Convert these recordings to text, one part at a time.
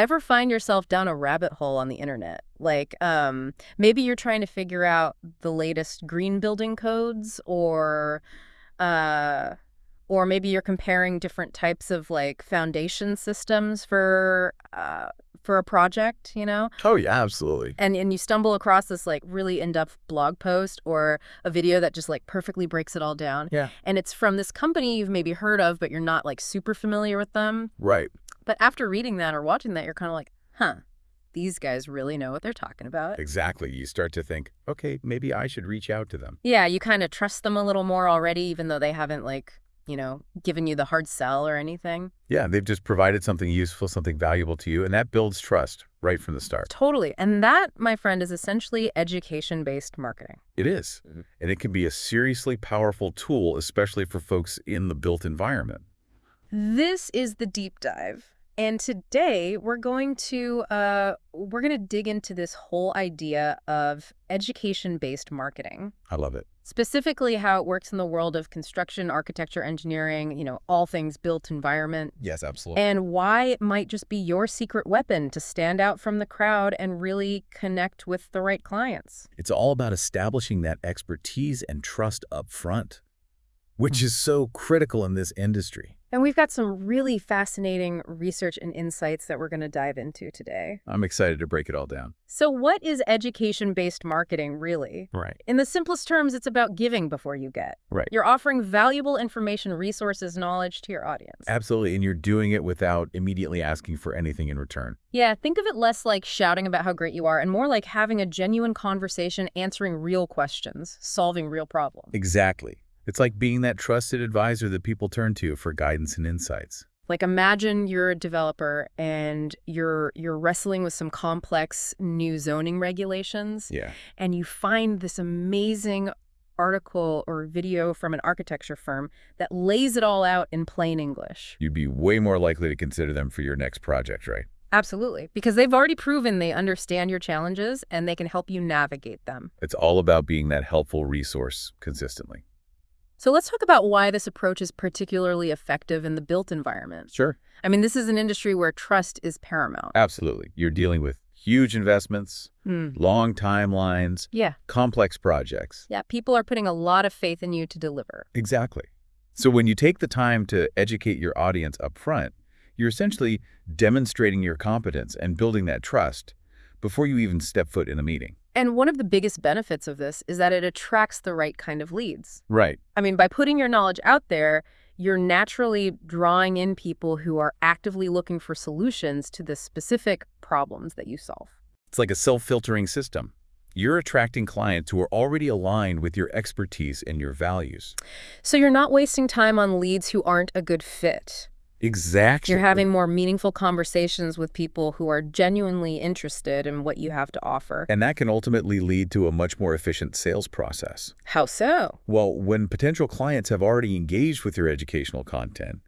Ever find yourself down a rabbit hole on the internet? Like, maybe you're trying to figure out the latest green building codes, uh, or maybe you're comparing different types of like foundation systems for a project, you know? Oh, yeah, absolutely. And you stumble across this like really in-depth blog post or a video that just like perfectly breaks it all down. Yeah. And it's from this company you've maybe heard of, but you're not like super familiar with them. Right. But after reading that or watching that, you're kind of like, huh, these guys really know what they're talking about. Exactly. You start to think, okay, maybe I should reach out to them. Yeah, you kind of trust them a little more already, even though they haven't like, given you the hard sell or anything. Yeah, they've just provided something useful, something valuable to you, and that builds trust right from the start. Totally. And that, my friend, is essentially education-based marketing. It is. And it can be a seriously powerful tool, especially for folks in the built environment. This is the deep dive. And today we're going to dig into this whole idea of education-based marketing. I love it. Specifically how it works in the world of construction, architecture, engineering, all things built environment. Yes, absolutely. And why it might just be your secret weapon to stand out from the crowd and really connect with the right clients. It's all about establishing that expertise and trust up front, which is so critical in this industry. And we've got some really fascinating research and insights that we're going to dive into today. I'm excited to break it all down. So what is education-based marketing really? Right. In the simplest terms, it's about giving before you get. Right. You're offering valuable information, resources, knowledge to your audience. Absolutely. And you're doing it without immediately asking for anything in return. Yeah, think of it less like shouting about how great you are and more like having a genuine conversation, answering real questions, solving real problems. Exactly. It's like being that trusted advisor that people turn to for guidance and insights. Like imagine you're a developer and you're wrestling with some complex new zoning regulations. Yeah. And you find this amazing article or video from an architecture firm that lays it all out in plain English. You'd be way more likely to consider them for your next project, right? Absolutely, because they've already proven they understand your challenges and they can help you navigate them. It's all about being that helpful resource consistently. So let's talk about why this approach is particularly effective in the built environment. Sure. I mean, this is an industry where trust is paramount. Absolutely. You're dealing with huge investments, long timelines, complex projects. Yeah, people are putting a lot of faith in you to deliver. Exactly. So when you take the time to educate your audience up front, you're essentially demonstrating your competence and building that trust before you even step foot in a meeting. And one of the biggest benefits of this is that it attracts the right kind of leads. Right. I mean, by putting your knowledge out there, you're naturally drawing in people who are actively looking for solutions to the specific problems that you solve. It's like a self-filtering system. You're attracting clients who are already aligned with your expertise and your values. So you're not wasting time on leads who aren't a good fit. Exactly. You're having more meaningful conversations with people who are genuinely interested in what you have to offer. And that can ultimately lead to a much more efficient sales process. How so? Well, when potential clients have already engaged with your educational content,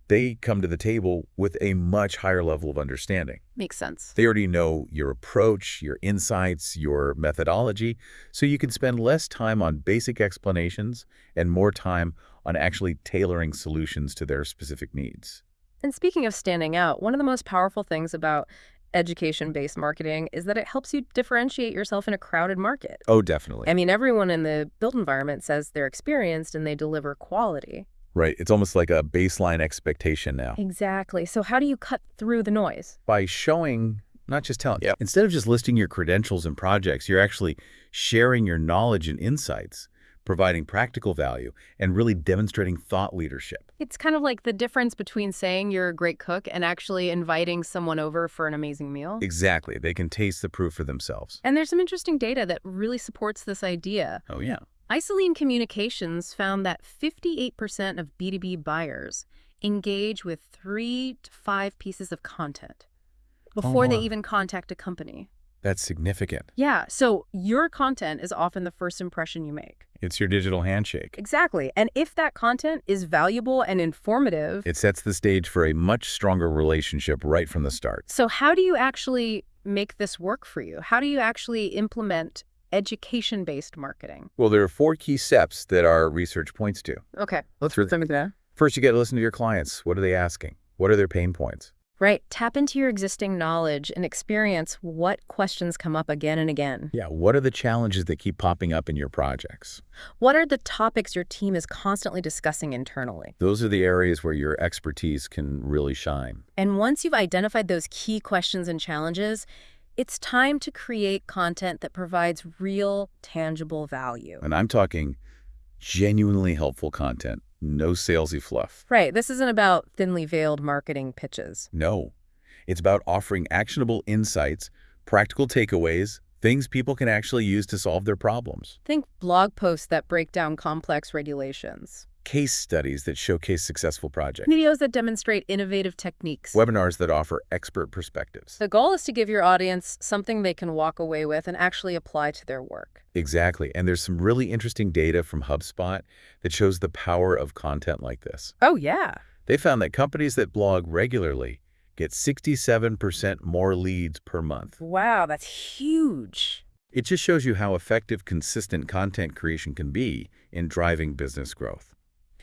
they come to the table with a much higher level of understanding. Makes sense. They already know your approach, your insights, your methodology, so you can spend less time on basic explanations and more time on actually tailoring solutions to their specific needs. And speaking of standing out, one of the most powerful things about education-based marketing is that it helps you differentiate yourself in a crowded market. Oh, definitely. I mean, everyone in the built environment says they're experienced and they deliver quality. Right. It's almost like a baseline expectation now. Exactly. So how do you cut through the noise? By showing, not just telling. Yep. Instead of just listing your credentials and projects, you're actually sharing your knowledge and insights, providing practical value, and really demonstrating thought leadership. It's kind of like the difference between saying you're a great cook and actually inviting someone over for an amazing meal. Exactly. They can taste the proof for themselves. And there's some interesting data that really supports this idea. Oh, yeah. Isoline Communications found that 58% of B2B buyers engage with 3 to 5 pieces of content before they even contact a company. That's significant. Yeah, so your content is often the first impression you make. It's your digital handshake. Exactly. And if that content is valuable and informative, it sets the stage for a much stronger relationship right from the start. So how do you actually make this work for you? How do you actually implement education-based marketing? Well, there are 4 key steps that our research points to. Okay, let's run through that. First, you got to listen to your clients. What are they asking? What are their pain points? Right. Tap into your existing knowledge and experience what questions come up again and again. Yeah, what are the challenges that keep popping up in your projects? What are the topics your team is constantly discussing internally? Those are the areas where your expertise can really shine. And once you've identified those key questions and challenges, it's time to create content that provides real, tangible value. And I'm talking genuinely helpful content, no salesy fluff. Right. This isn't about thinly veiled marketing pitches. No, it's about offering actionable insights, practical takeaways, things people can actually use to solve their problems. Think blog posts that break down complex regulations, Case studies that showcase successful projects. videos that demonstrate innovative techniques. Webinars that offer expert perspectives. The goal is to give your audience something they can walk away with and actually apply to their work. Exactly. And there's some really interesting data from HubSpot that shows the power of content like this. Oh, yeah. They found that companies that blog regularly get 67% more leads per month. Wow, that's huge. It just shows you how effective consistent content creation can be in driving business growth.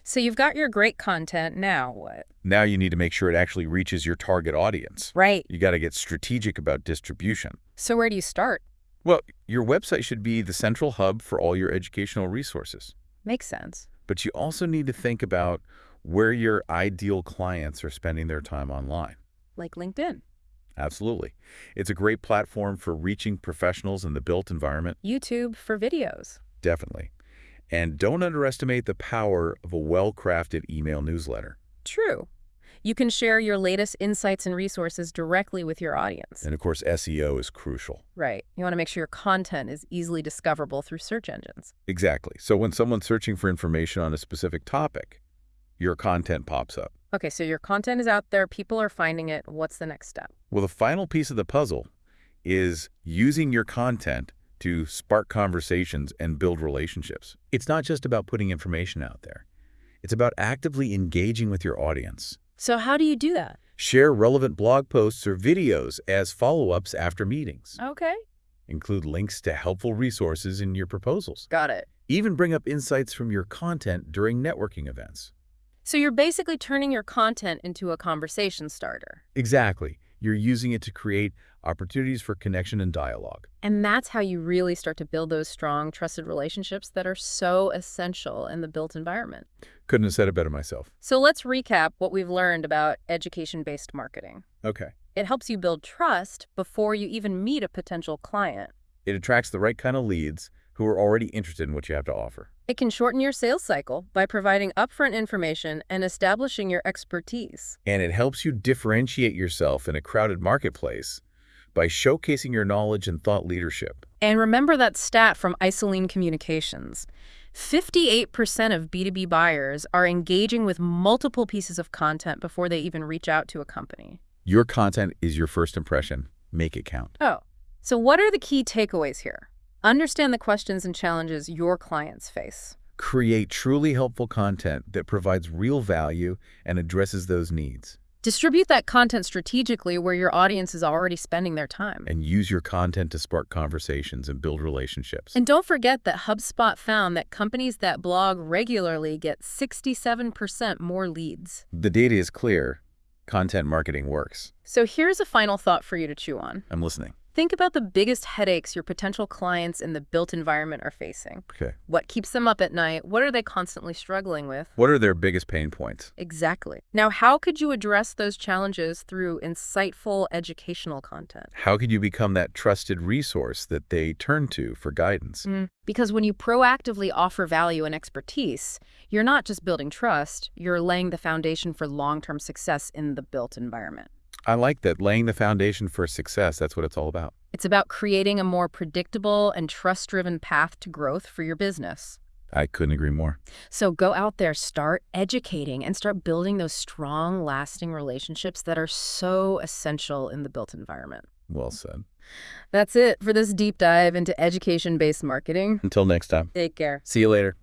So you've got your great content, now what? Now you need to make sure it actually reaches your target audience. Right. You got to get strategic about distribution. So where do you start? Well, your website should be the central hub for all your educational resources. Makes sense. But you also need to think about where your ideal clients are spending their time online. Like LinkedIn. Absolutely. It's a great platform for reaching professionals in the built environment. YouTube for videos. Definitely. And don't underestimate the power of a well-crafted email newsletter. True. You can share your latest insights and resources directly with your audience. And of course, SEO is crucial. Right. You want to make sure your content is easily discoverable through search engines. Exactly. So when someone's searching for information on a specific topic, your content pops up. Okay, so your content is out there, people are finding it. What's the next step? Well, the final piece of the puzzle is using your content to spark conversations and build relationships. It's not just about putting information out there. It's about actively engaging with your audience. So how do you do that? Share relevant blog posts or videos as follow-ups after meetings. Okay. Include links to helpful resources in your proposals. Got it. Even bring up insights from your content during networking events. So you're basically turning your content into a conversation starter. Exactly. You're using it to create opportunities for connection and dialogue. And that's how you really start to build those strong, trusted relationships that are so essential in the built environment. Couldn't have said it better myself. So let's recap what we've learned about education-based marketing. Okay. It helps you build trust before you even meet a potential client. It attracts the right kind of leads who are already interested in what you have to offer. It can shorten your sales cycle by providing upfront information and establishing your expertise. And it helps you differentiate yourself in a crowded marketplace by showcasing your knowledge and thought leadership. And remember that stat from Isoline Communications. 58% of B2B buyers are engaging with multiple pieces of content before they even reach out to a company. Your content is your first impression. Make it count. Oh, so what are the key takeaways here? Understand the questions and challenges your clients face. Create truly helpful content that provides real value and addresses those needs. Distribute that content strategically where your audience is already spending their time. And use your content to spark conversations and build relationships. And don't forget that HubSpot found that companies that blog regularly get 67% more leads. The data is clear. Content marketing works. So here's a final thought for you to chew on. I'm listening. Think about the biggest headaches your potential clients in the built environment are facing. Okay. What keeps them up at night? What are they constantly struggling with? What are their biggest pain points? Exactly. Now, how could you address those challenges through insightful educational content? How could you become that trusted resource that they turn to for guidance? Because when you proactively offer value and expertise, you're not just building trust, you're laying the foundation for long-term success in the built environment. I like that. Laying the foundation for success, that's what it's all about. It's about creating a more predictable and trust-driven path to growth for your business. I couldn't agree more. So go out there, start educating, and start building those strong, lasting relationships that are so essential in the built environment. Well said. That's it for this deep dive into education-based marketing. Until next time. Take care. See you later.